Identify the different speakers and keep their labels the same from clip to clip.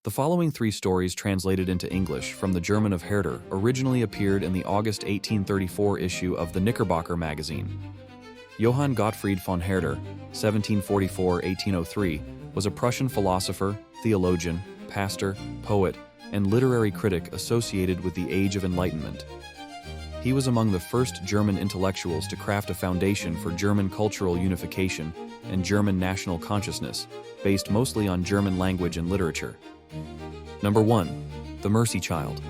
Speaker 1: The following three stories translated into English from the German of Herder originally appeared in the August 1834 issue of the Knickerbocker magazine. Johann Gottfried von Herder, 1744-1803, was a Prussian philosopher, theologian, pastor, poet, and literary critic associated with the Age of Enlightenment. He was among the first German intellectuals to craft a foundation for German cultural unification and German national consciousness, based mostly on German language and literature. Number 1. The Mercy Child.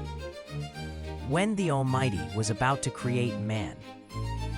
Speaker 2: When the Almighty was about to create man,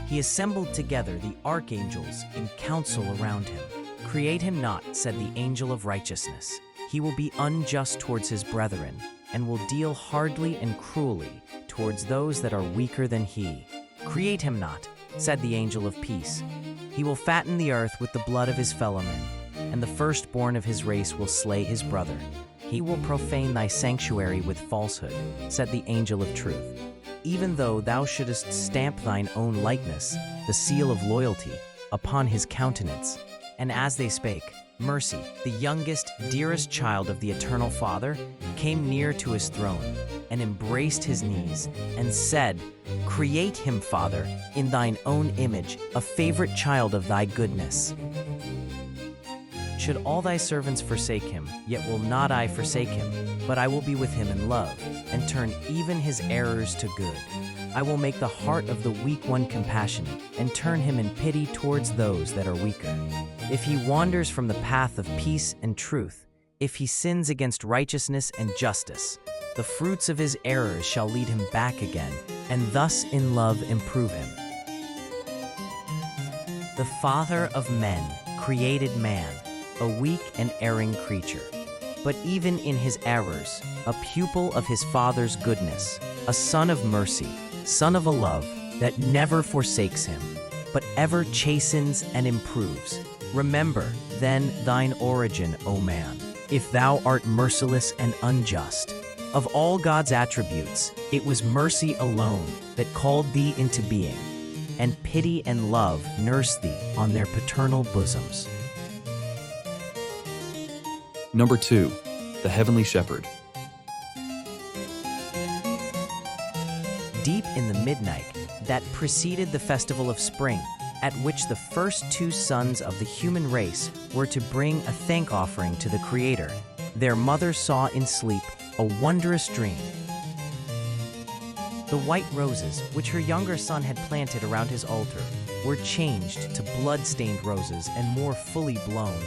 Speaker 2: he assembled together the archangels in council around him. "Create him not," said the angel of righteousness. "He will be unjust towards his brethren, and will deal hardly and cruelly towards those that are weaker than he. Create him not," said the angel of peace. "He will fatten the earth with the blood of his fellowmen, and the firstborn of his race will slay his brother. He will profane thy sanctuary with falsehood," said the angel of truth. "Even though thou shouldest stamp thine own likeness, the seal of loyalty, upon his countenance." And as they spake, Mercy, the youngest, dearest child of the eternal Father, came near to his throne, and embraced his knees, and said, "Create him, Father, in thine own image, a favorite child of thy goodness. Should all thy servants forsake him, yet will not I forsake him, but I will be with him in love, and turn even his errors to good. I will make the heart of the weak one compassionate, and turn him in pity towards those that are weaker. If he wanders from the path of peace and truth, if he sins against righteousness and justice, the fruits of his errors shall lead him back again, and thus in love improve him." The Father of men created man, a weak and erring creature, but even in his errors, a pupil of his Father's goodness, a son of mercy, son of a love that never forsakes him, but ever chastens and improves. Remember, then, thine origin, O man, if thou art merciless and unjust. Of all God's attributes, it was mercy alone that called thee into being, and pity and love nursed thee on their paternal bosoms.
Speaker 1: Number 2. The Heavenly Shepherd.
Speaker 2: Deep in the midnight that preceded the festival of spring, at which the first two sons of the human race were to bring a thank offering to the Creator, their mother saw in sleep a wondrous dream. The white roses, which her younger son had planted around his altar, were changed to blood-stained roses and more fully blown,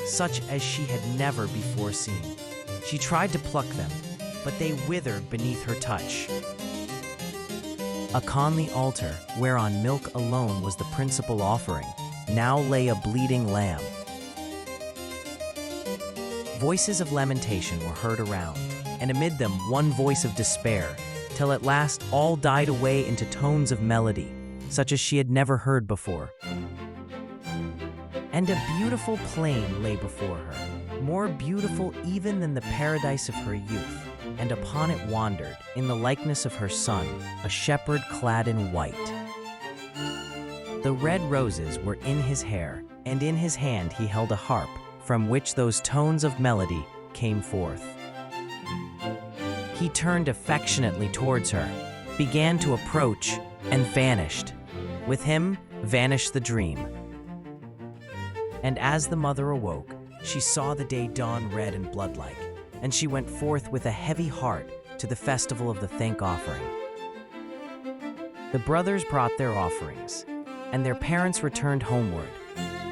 Speaker 2: such as she had never before seen. She tried to pluck them, but they withered beneath her touch. Upon the altar, whereon milk alone was the principal offering, now lay a bleeding lamb. Voices of lamentation were heard around, and amid them one voice of despair, till at last all died away into tones of melody, such as she had never heard before. And a beautiful plain lay before her, more beautiful even than the paradise of her youth, and upon it wandered, in the likeness of her son, a shepherd clad in white. The red roses were in his hair, and in his hand he held a harp, from which those tones of melody came forth. He turned affectionately towards her, began to approach, and vanished. With him vanished the dream. And as the mother awoke, she saw the day dawn red and blood-like, and she went forth with a heavy heart to the festival of the thank offering. The brothers brought their offerings, and their parents returned homeward,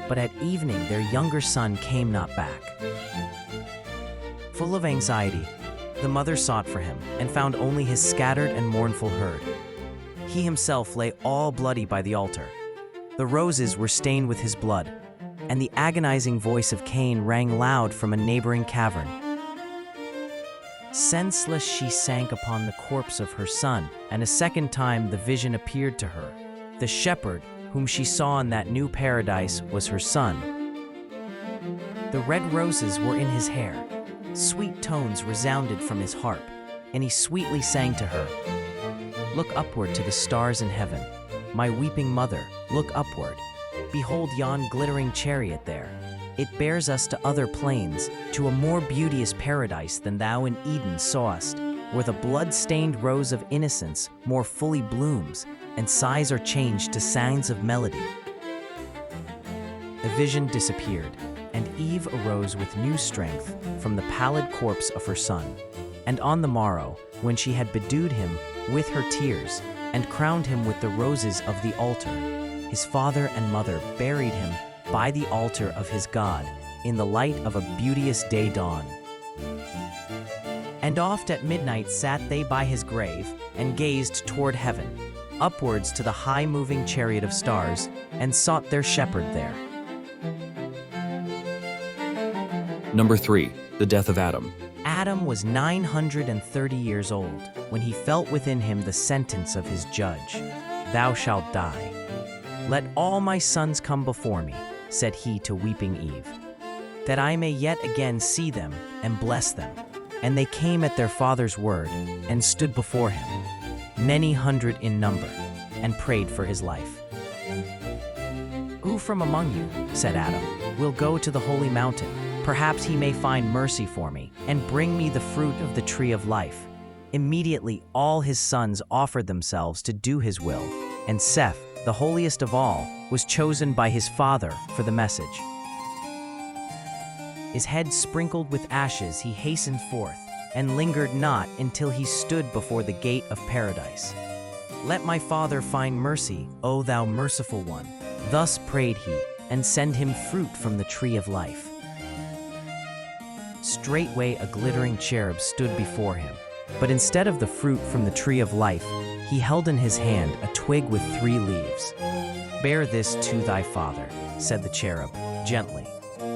Speaker 2: but at evening their younger son came not back. Full of anxiety, the mother sought for him, and found only his scattered and mournful herd. He himself lay all bloody by the altar. The roses were stained with his blood, and the agonizing voice of Cain rang loud from a neighboring cavern. Senseless she sank upon the corpse of her son, and a second time the vision appeared to her. The shepherd, whom she saw in that new paradise, was her son. The red roses were in his hair. Sweet tones resounded from his harp, and he sweetly sang to her, "Look upward to the stars in heaven. My weeping mother, look upward. Behold yon glittering chariot there. It bears us to other planes, to a more beauteous paradise than thou in Eden sawest, where the blood-stained rose of innocence more fully blooms, and sighs are changed to sounds of melody. The vision disappeared, and Eve arose with new strength from the pallid corpse of her son. And on the morrow, when she had bedewed him with her tears, and crowned him with the roses of the altar, his father and mother buried him by the altar of his God, in the light of a beauteous day dawn. And oft at midnight sat they by his grave, and gazed toward heaven, upwards to the high-moving chariot of stars, and sought their shepherd there.
Speaker 1: Number 3. The death of Adam.
Speaker 2: Adam was 930 years old when he felt within him the sentence of his judge, "Thou shalt die." "Let all my sons come before me," said he to weeping Eve, "that I may yet again see them and bless them." And they came at their father's word and stood before him, many hundred in number, and prayed for his life. "Who from among you," said Adam, "will go to the holy mountain? Perhaps he may find mercy for me, and bring me the fruit of the tree of life." Immediately all his sons offered themselves to do his will, and Seth, the holiest of all, was chosen by his father for the message. His head sprinkled with ashes, he hastened forth, and lingered not until he stood before the gate of paradise. "Let my father find mercy, O thou merciful one," thus prayed he, "and send him fruit from the tree of life." Straightway a glittering cherub stood before him, but instead of the fruit from the tree of life, he held in his hand a twig with 3 leaves. "Bear this to thy father," said the cherub, gently,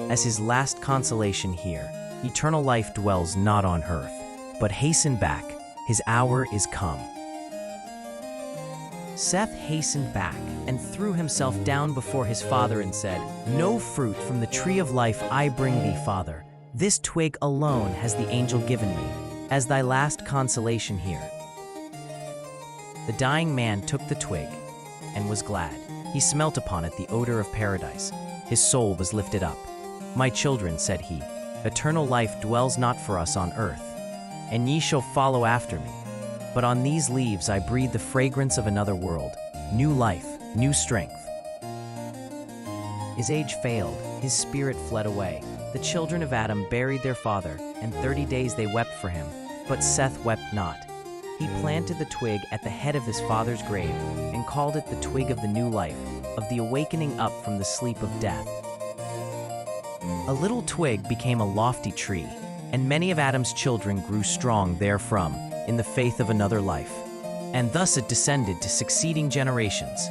Speaker 2: "as his last consolation here. Eternal life dwells not on earth, but hasten back, his hour is come." Seth hastened back and threw himself down before his father and said, "No fruit from the tree of life I bring thee, father. This twig alone has the angel given me, as thy last consolation here." The dying man took the twig and was glad. He smelt upon it the odor of paradise. His soul was lifted up. "My children," said he, "eternal life dwells not for us on earth, and ye shall follow after me. But on these leaves I breathe the fragrance of another world, new life, new strength." His age failed, his spirit fled away. The children of Adam buried their father, and 30 days they wept for him, but Seth wept not. He planted the twig at the head of his father's grave, and called it the twig of the new life, of the awakening up from the sleep of death. A little twig became a lofty tree, and many of Adam's children grew strong therefrom in the faith of another life. And thus it descended to succeeding generations.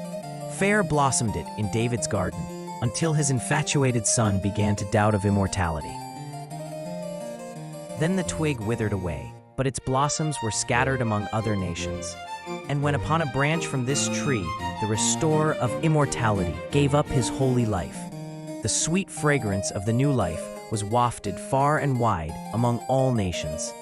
Speaker 2: Fair blossomed it in David's garden, until his infatuated son began to doubt of immortality. Then the twig withered away, but its blossoms were scattered among other nations. And when upon a branch from this tree the restorer of immortality gave up his holy life, the sweet fragrance of the new life was wafted far and wide among all nations.